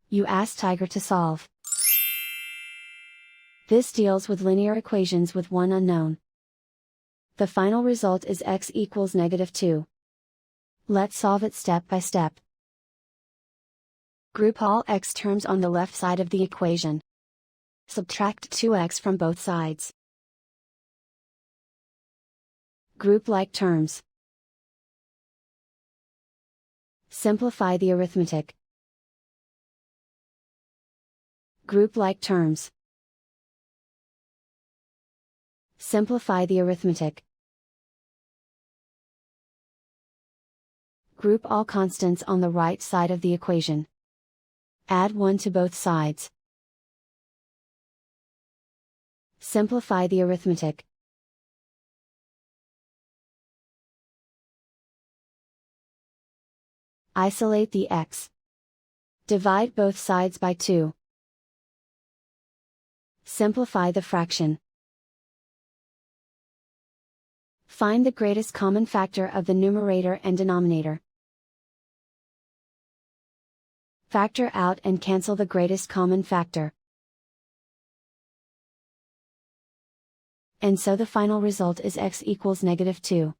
You ask Tiger to solve. This deals with linear equations with one unknown. The final result is x equals -2. Let's solve it step by step. Group all x terms on the left side of the equation. Subtract 2x from both sides. Group like terms. Simplify the arithmetic. Group like terms. Simplify the arithmetic. Group all constants on the right side of the equation. Add 1 to both sides. Simplify the arithmetic. Isolate the x. Divide both sides by 2. Simplify the fraction. Find the greatest common factor of the numerator and denominator. Factor out and cancel the greatest common factor. And so the final result is x equals -2.